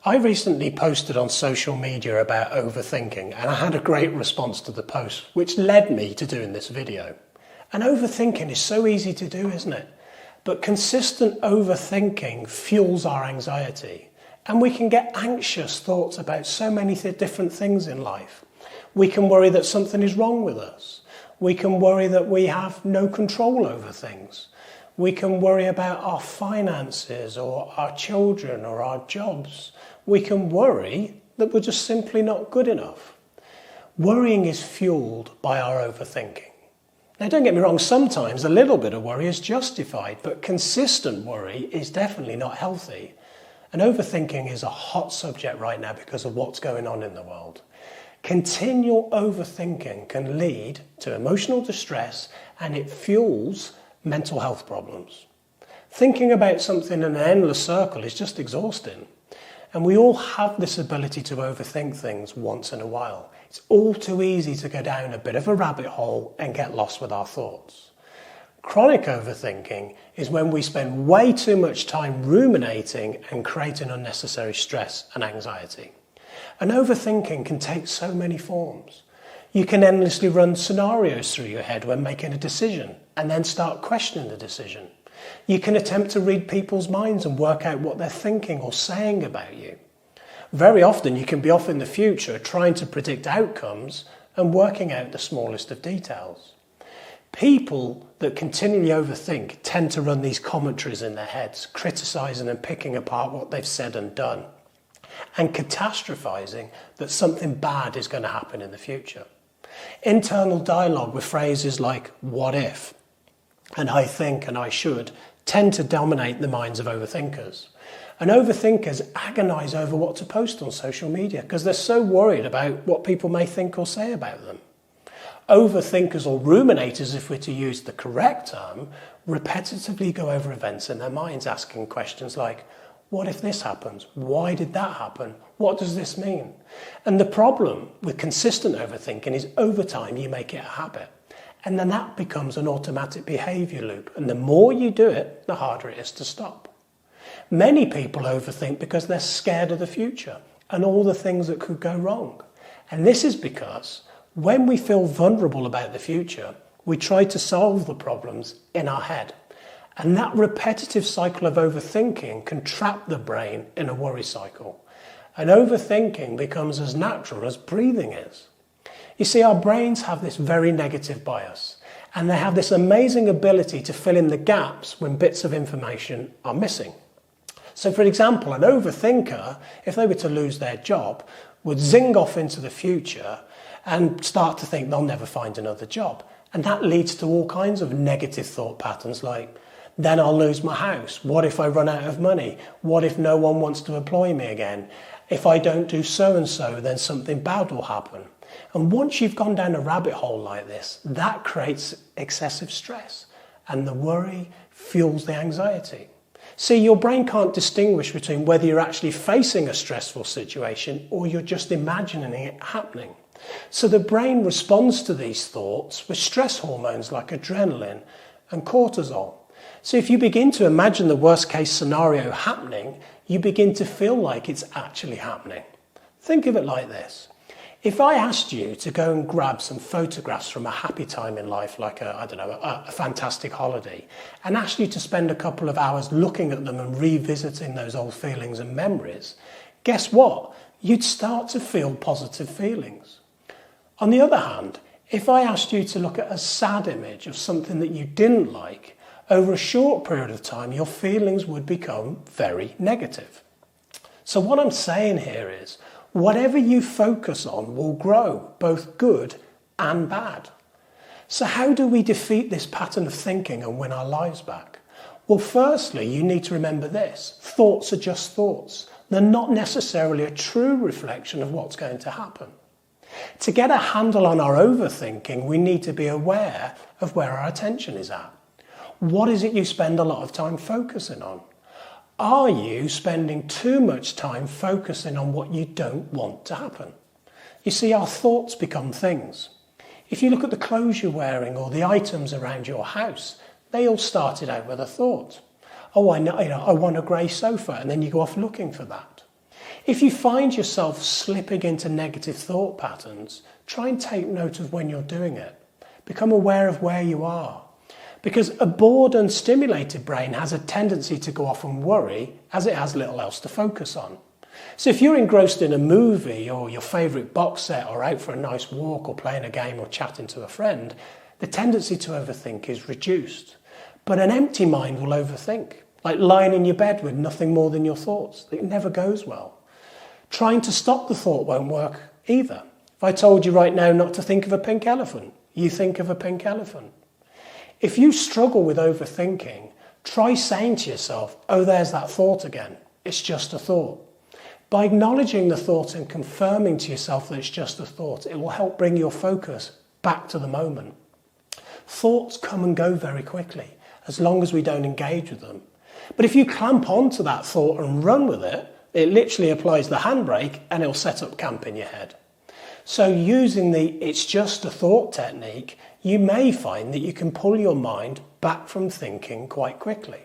I recently posted on social media about overthinking, and I had a great response to the post, which led me to doing this video. And overthinking is so easy to do, isn't it? But consistent overthinking fuels our anxiety, and we can get anxious thoughts about so many different things in life. We can worry that something is wrong with us. We can worry that we have no control over things. We can worry about our finances or our children or our jobs. We can worry that we're just simply not good enough. Worrying is fueled by our overthinking. Now, don't get me wrong, sometimes a little bit of worry is justified, but consistent worry is definitely not healthy. And overthinking is a hot subject right now because of what's going on in the world. Continual overthinking can lead to emotional distress, and it fuels mental health problems. Thinking about something in an endless circle is just exhausting. And we all have this ability to overthink things once in a while. It's all too easy to go down a bit of a rabbit hole and get lost with our thoughts. Chronic overthinking is when we spend way too much time ruminating and creating unnecessary stress and anxiety. And overthinking can take so many forms. You can endlessly run scenarios through your head when making a decision and then start questioning the decision. You can attempt to read people's minds and work out what they're thinking or saying about you. Very often you can be off in the future trying to predict outcomes and working out the smallest of details. People that continually overthink tend to run these commentaries in their heads, criticising and picking apart what they've said and done, and catastrophising that something bad is going to happen in the future. Internal dialogue with phrases like "what if" and "I think" and "I should" tend to dominate the minds of overthinkers. And overthinkers agonise over what to post on social media because they're so worried about what people may think or say about them. Overthinkers, or ruminators if we're to use the correct term, repetitively go over events in their minds, asking questions like, what if this happens? Why did that happen? What does this mean? And the problem with consistent overthinking is over time you make it a habit. And then that becomes an automatic behaviour loop. And the more you do it, the harder it is to stop. Many people overthink because they're scared of the future and all the things that could go wrong. And this is because when we feel vulnerable about the future, we try to solve the problems in our head. And that repetitive cycle of overthinking can trap the brain in a worry cycle. And overthinking becomes as natural as breathing is. You see, our brains have this very negative bias, and they have this amazing ability to fill in the gaps when bits of information are missing. So, for example, an overthinker, if they were to lose their job, would zing off into the future and start to think they'll never find another job. And that leads to all kinds of negative thought patterns like, then I'll lose my house. What if I run out of money? What if no one wants to employ me again? If I don't do so and so, then something bad will happen. And once you've gone down a rabbit hole like this, that creates excessive stress, and the worry fuels the anxiety. See, your brain can't distinguish between whether you're actually facing a stressful situation or you're just imagining it happening. So the brain responds to these thoughts with stress hormones like adrenaline and cortisol. So if you begin to imagine the worst case scenario happening, you begin to feel like it's actually happening. Think of it like this. If I asked you to go and grab some photographs from a happy time in life, like a fantastic holiday, and asked you to spend a couple of hours looking at them and revisiting those old feelings and memories, guess what? You'd start to feel positive feelings. On the other hand, if I asked you to look at a sad image of something that you didn't like, over a short period of time, your feelings would become very negative. So what I'm saying here is, whatever you focus on will grow, both good and bad. So how do we defeat this pattern of thinking and win our lives back? Well, firstly, you need to remember this. Thoughts are just thoughts. They're not necessarily a true reflection of what's going to happen. To get a handle on our overthinking, we need to be aware of where our attention is at. What is it you spend a lot of time focusing on? Are you spending too much time focusing on what you don't want to happen? You see, our thoughts become things. If you look at the clothes you're wearing or the items around your house, they all started out with a thought. Oh, I want a grey sofa, and then you go off looking for that. If you find yourself slipping into negative thought patterns, try and take note of when you're doing it. Become aware of where you are. Because a bored and stimulated brain has a tendency to go off and worry as it has little else to focus on. So if you're engrossed in a movie or your favourite box set or out for a nice walk or playing a game or chatting to a friend, the tendency to overthink is reduced. But an empty mind will overthink, like lying in your bed with nothing more than your thoughts. It never goes well. Trying to stop the thought won't work either. If I told you right now not to think of a pink elephant, you think of a pink elephant. If you struggle with overthinking, try saying to yourself, oh, there's that thought again. It's just a thought. By acknowledging the thought and confirming to yourself that it's just a thought, it will help bring your focus back to the moment. Thoughts come and go very quickly, as long as we don't engage with them. But if you clamp onto that thought and run with it, it literally applies the handbrake and it'll set up camp in your head. So using the it's just a thought technique, you may find that you can pull your mind back from thinking quite quickly.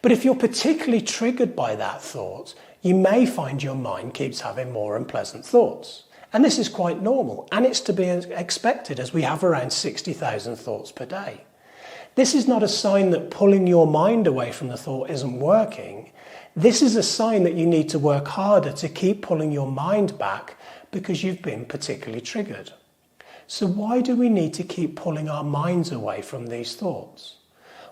But if you're particularly triggered by that thought, you may find your mind keeps having more unpleasant thoughts. And this is quite normal, and it's to be expected as we have around 60,000 thoughts per day. This is not a sign that pulling your mind away from the thought isn't working. This is a sign that you need to work harder to keep pulling your mind back because you've been particularly triggered. So why do we need to keep pulling our minds away from these thoughts?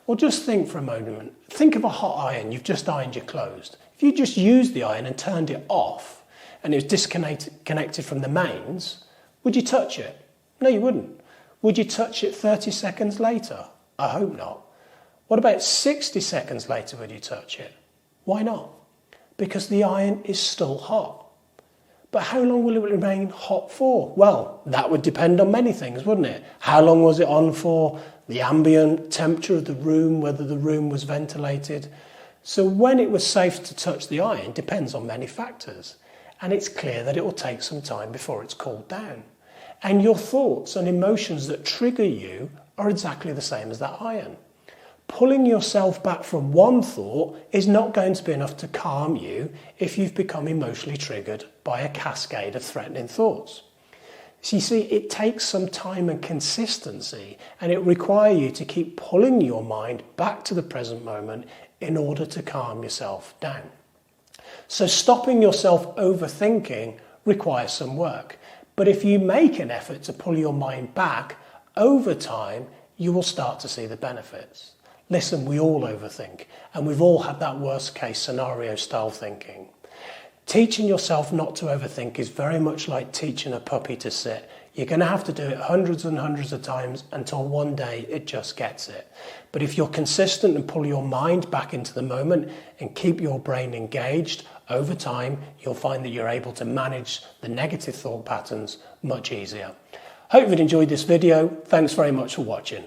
Well, just think for a moment. Think of a hot iron. You've just ironed your clothes. If you just used the iron and turned it off and it was disconnected from the mains, would you touch it? No, you wouldn't. Would you touch it 30 seconds later? I hope not. What about 60 seconds later would you touch it? Why not? Because the iron is still hot. But how long will it remain hot for? Well, that would depend on many things, wouldn't it? How long was it on for? The ambient temperature of the room, whether the room was ventilated. So when it was safe to touch the iron depends on many factors. And it's clear that it will take some time before it's cooled down. And your thoughts and emotions that trigger you are exactly the same as that iron. Pulling yourself back from one thought is not going to be enough to calm you if you've become emotionally triggered by a cascade of threatening thoughts. So you see, it takes some time and consistency, and it requires you to keep pulling your mind back to the present moment in order to calm yourself down. So stopping yourself overthinking requires some work. But if you make an effort to pull your mind back, over time, you will start to see the benefits. Listen, we all overthink, and we've all had that worst case scenario style thinking. Teaching yourself not to overthink is very much like teaching a puppy to sit. You're going to have to do it hundreds and hundreds of times until one day it just gets it. But if you're consistent and pull your mind back into the moment and keep your brain engaged, over time you'll find that you're able to manage the negative thought patterns much easier. Hope you've enjoyed this video. Thanks very much for watching.